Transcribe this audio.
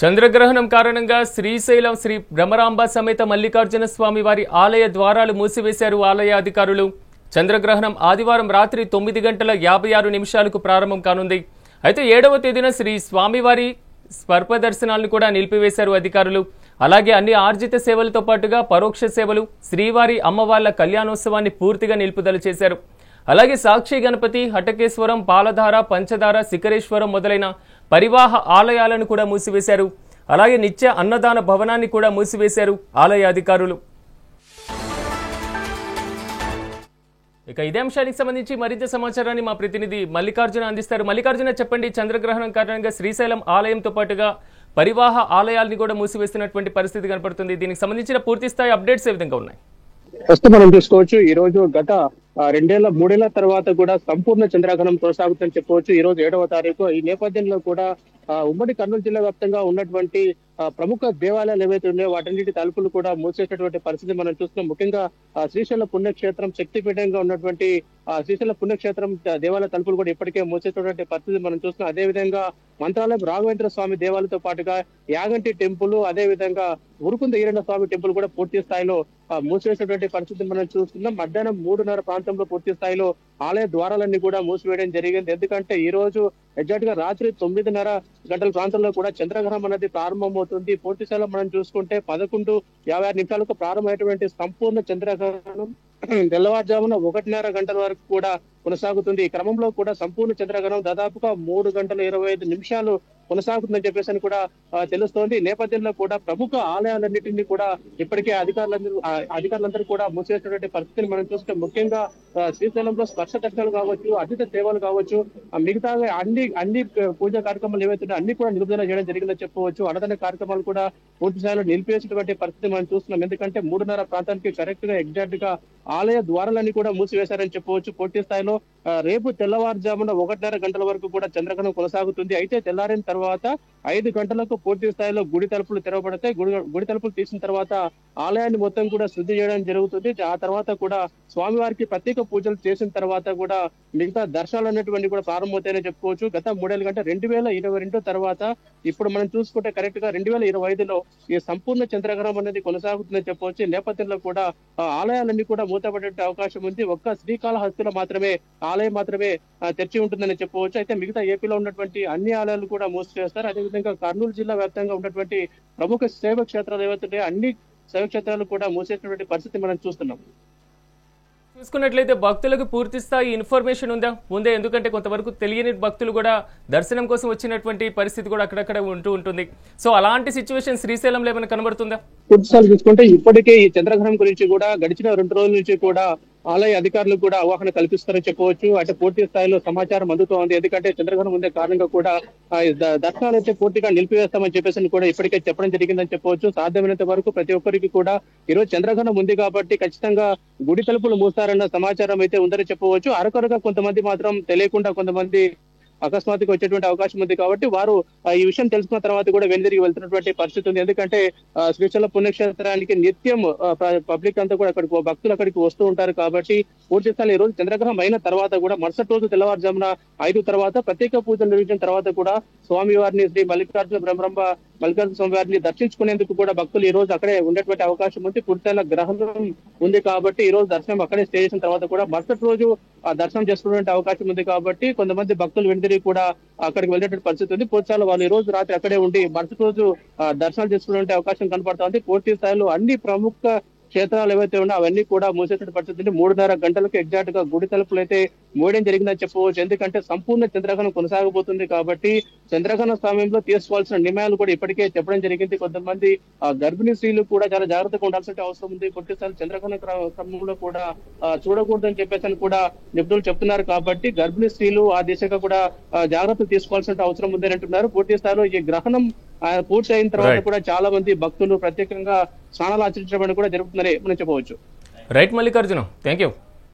చంద్రగ్రహణం కారణంగా శ్రీశైలం శ్రీ భ్రమరాంబ సమేత మల్లికార్జున స్వామి వారి ఆలయ ద్వారాలు మూసివేశారు ఆలయ అధికారులు. చంద్రగ్రహణం ఆదివారం రాత్రి 9:56 ప్రారంభం కానుంది. అయితే 7వ తేదీన శ్రీ స్వామివారి స్వర్పదర్శనాలను కూడా నిలిపివేశారు అధికారులు. అలాగే అన్ని ఆర్జిత సేవలతో పాటుగా పరోక్ష సేవలు, శ్రీవారి అమ్మవార్ల కళ్యాణోత్సవాన్ని పూర్తిగా నిలుపుదల చేశారు. అలాగే సాక్షి గణపతి, హటకేశ్వరం, పాలధార, పంచదార, శిఖరేశ్వరం మొదలైన పరివాహ ఆలయాలను కూడా మూసివేశారు. అలాగే నిత్య అన్నదాన భవనాన్ని కూడా మూసివేశారు ఆలయ అధికారులు. ఇక ఇదే అంశానికి సంబంధించి మరింత సమాచారాన్ని మా ప్రతినిధి మల్లికార్జున అందిస్తారు. మల్లికార్జున, చెప్పండి, చంద్రగ్రహణం కారణంగా శ్రీశైలం ఆలయంతో పాటుగా పరివాహ ఆలయాల్ని కూడా మూసివేస్తున్నటువంటి పరిస్థితి కనపడుతుంది. దీనికి సంబంధించిన పూర్తి స్థాయి అప్డేట్స్ ఏ విధంగా ఉన్నాయి? ప్రస్తుతం మనం చూసుకోవచ్చు, ఈ రోజు గత 2-3 తర్వాత కూడా సంపూర్ణ చంద్రగ్రహణం కొనసాగుతుందని చెప్పవచ్చు. ఈ రోజు 7వ తారీఖు. ఈ నేపథ్యంలో కూడా ఉమ్మడి కర్నూలు జిల్లా వ్యాప్తంగా ఉన్నటువంటి ప్రముఖ దేవాలయాలు ఏవైతే ఉన్నాయో వాటన్నిటి తలుపులు కూడా మూసేటటువంటి పరిస్థితి మనం చూస్తున్నాం. ముఖ్యంగా శ్రీశైల పుణ్యక్షేత్రం శక్తిపీఠంగా ఉన్నటువంటి శ్రీశైల పుణ్యక్షేత్రం దేవాలయ తలుపులు కూడా ఇప్పటికే మూసేటటువంటి పరిస్థితి మనం చూస్తున్నాం. అదే విధంగా మంత్రాలయం రాఘవేంద్ర స్వామి దేవాలయంతో పాటుగా యాగంటి టెంపుల్, అదే విధంగా ఉరుకుంద ఈరన్న స్వామి టెంపుల్ కూడా పూర్తి స్థాయిలో మూసివేసినటువంటి పరిస్థితి మనం చూస్తున్నాం. మధ్యాహ్నం 3:30 ప్రాంతంలో పూర్తి స్థాయిలో ఆలయ ద్వారాలన్నీ కూడా మూసివేయడం జరిగింది. ఎందుకంటే ఈ రోజు ఎగ్జాక్ట్ గా రాత్రి 9:30 ప్రాంతంలో కూడా చంద్రగ్రహణం అనేది ప్రారంభమవుతుంది. పూర్తి స్థాయిలో మనం చూసుకుంటే 11:56 ప్రారంభమైనటువంటి సంపూర్ణ చంద్రగ్రహణం తెల్లవారుజామున 1:30 వరకు కూడా కొనసాగుతుంది. ఈ క్రమంలో కూడా సంపూర్ణ చంద్రగ్రహణం దాదాపుగా 3:25 కొనసాగుతుందని చెప్పేసి కూడా తెలుస్తోంది. నేపథ్యంలో కూడా ప్రముఖ ఆలయాలన్నింటినీ కూడా ఇప్పటికే అధికారులందరూ కూడా మూసివేసినటువంటి పరిస్థితిని మనం చూస్తే, ముఖ్యంగా శ్రీశైలంలో స్పర్శ దర్శనాలు కావచ్చు, అతిథ సేవలు కావచ్చు, మిగతా అన్ని పూజా కార్యక్రమాలు ఏవైతే అన్ని కూడా నిలుపుదల చేయడం జరిగిందని చెప్పవచ్చు. అన్నదాన కార్యక్రమాలు కూడా పూర్తి స్థాయిలో నిలిపివేసినటువంటి పరిస్థితి మనం చూస్తున్నాం. ఎందుకంటే 3:30 ప్రాంతానికి కరెక్ట్ గా ఎగ్జాక్ట్ గా ఆలయ ద్వారాలన్నీ కూడా మూసివేశారని చెప్పవచ్చు. పూర్తి స్థాయిలో రేపు తెల్లవారుజామున 1:30 వరకు కూడా చంద్రగ్రహణం కొనసాగుతుంది. అయితే తెల్లారిన తర్వాత 5 గంటలకు పూర్తి స్థాయిలో గుడి తలుపులు తెరవబడతాయి. గుడి తలుపులు తీసిన తర్వాత ఆలయాన్ని మొత్తం కూడా శుద్ధి చేయడం జరుగుతుంది. ఆ తర్వాత కూడా స్వామివారికి ప్రత్యేక పూజలు చేసిన తర్వాత కూడా మిగతా దర్శనాలు అనేటువంటి కూడా ప్రారంభమవుతాయని చెప్పుకోవచ్చు. గత 3 ఏళ్ళ కంటే 2022 తర్వాత ఇప్పుడు మనం చూసుకుంటే కరెక్ట్ గా 2025లో ఈ సంపూర్ణ చంద్రగ్రహణం అనేది కొనసాగుతుందని చెప్పవచ్చు. ఈ నేపథ్యంలో కూడా ఆలయాలన్నీ కూడా మూతపడే అవకాశం ఉంది. ఒక్క శ్రీకాళహస్తిలో మాత్రమే ఆలయం మాత్రమే తెరిచి ఉంటుందని చెప్పవచ్చు. అయితే మిగతా ఏపీలో ఉన్నటువంటి అన్ని ఆలయాలు కూడా మూసివేస్తారు. అదేవిధంగా కర్నూలు జిల్లా వ్యాప్తంగా ఉన్నటువంటి ప్రముఖ శైవ క్షేత్రాలు ఏవైతే అన్ని శైవ క్షేత్రాలు కూడా మూసేసినటువంటి పరిస్థితి మనం చూస్తున్నాం. చూసుకున్నట్లయితే భక్తులకు పూర్తి స్థాయి ఇన్ఫర్మేషన్ ఉందా ముందే? ఎందుకంటే కొంతవరకు తెలియని భక్తులు కూడా దర్శనం కోసం వచ్చినటువంటి పరిస్థితి కూడా అక్కడక్కడ ఉంటుంది. సో అలాంటి సిచ్యువేషన్ శ్రీశైలంలో ఏమైనా కనబడుతుందా? పూర్తిసారి చూసుకుంటే ఇప్పటికే ఈ చంద్రగ్రహణం గురించి కూడా గడిచిన 2 రోజుల నుంచి కూడా ఆలయ అధికారులు కూడా అవగాహన కల్పిస్తారని చెప్పవచ్చు. అంటే పూర్తి స్థాయిలో సమాచారం అందుతోంది. ఎందుకంటే చంద్రగ్రహణం ఉండే కారణంగా కూడా దర్శనాలు అయితే పూర్తిగా నిలిపివేస్తామని చెప్పేసి కూడా ఇప్పటికే చెప్పడం జరిగిందని చెప్పవచ్చు. సాధ్యమైనంత వరకు ప్రతి ఒక్కరికి కూడా ఈరోజు చంద్రగ్రహణం ఉంది కాబట్టి ఖచ్చితంగా గుడి తలుపులు మూస్తారన్న సమాచారం అయితే ఉందని చెప్పవచ్చు. అరకొరగా కొంతమంది మాత్రం తెలియకుండా కొంతమంది అకస్మాత్తుగా వచ్చేటువంటి అవకాశం ఉంది కాబట్టి వారు ఈ విషయం తెలుసుకున్న తర్వాత కూడా వెనుదిరిగి వెళ్తున్నటువంటి పరిస్థితి ఉంది. ఎందుకంటే శ్రీశైలం పుణ్యక్షేత్రానికి నిత్యం పబ్లిక్ అంతా కూడా భక్తులు అక్కడికి వస్తూ ఉంటారు కాబట్టి పూర్తి స్థాయిలో ఈ రోజు చంద్రగ్రహణం అయిన తర్వాత కూడా మరుసటి రోజు తెల్లవారుజామున 5 తర్వాత ప్రత్యేక పూజలు నిర్వహించిన తర్వాత కూడా స్వామివారిని శ్రీ మల్లికార్జున స్వామి వారిని దర్శించుకునేందుకు కూడా భక్తులు ఈ రోజు అక్కడే ఉండేటువంటి అవకాశం ఉంది. పూర్తిస్థాయిలో గ్రహణం ఉంది కాబట్టి ఈ రోజు దర్శనం అక్కడే స్టే చేసిన తర్వాత కూడా మరుసటి రోజు దర్శనం చేసుకునే అవకాశం ఉంది కాబట్టి కొంతమంది భక్తులు వెనుదిరిగి కూడా అక్కడికి వెళ్ళేటువంటి పరిస్థితి ఉంది. పూర్తిస్థాయిలో వాళ్ళు ఈ రోజు రాత్రి అక్కడే ఉండి మరుసటి రోజు దర్శనం చేసుకునే అవకాశం కనపడుతుంది. పూర్తి స్థాయిలో అన్ని ప్రముఖ క్షేత్రాలు ఏవైతే ఉన్నాయో అవన్నీ కూడా మూసేటువంటి పరిస్థితి. 3:30 ఎగ్జాక్ట్ గా గుడి తలుపులు అయితే మూయడం జరిగిందని చెప్పవచ్చు. ఎందుకంటే సంపూర్ణ చంద్రగ్రహణం కొనసాగబోతుంది కాబట్టి చంద్రగ్రహణ సమయంలో తీసుకోవాల్సిన నిర్ణయాలు కూడా ఇప్పటికే చెప్పడం జరిగింది. కొంతమంది గర్భిణీ స్త్రీలు కూడా చాలా జాగ్రత్తగా ఉండాల్సిన అవసరం ఉంది. కొన్నిసార్లు చంద్రగ్రహణ క్రమంలో కూడా చూడకూడదని చెప్పేసి కూడా నిపుణులు చెప్తున్నారు కాబట్టి గర్భిణీ స్త్రీలు ఆ దిశగా కూడా జాగ్రత్తలు తీసుకోవాల్సిన అవసరం ఉందని అంటున్నారు. పూర్తి స్థాయిలో ఈ గ్రహణం పూర్తి అయిన తర్వాత కూడా చాలా మంది భక్తులు ప్రత్యేకంగా స్నానాలు ఆచరించడం కూడా జరుగుతుందని మనం చెప్పవచ్చు. Right Mallikarjuna, thank you.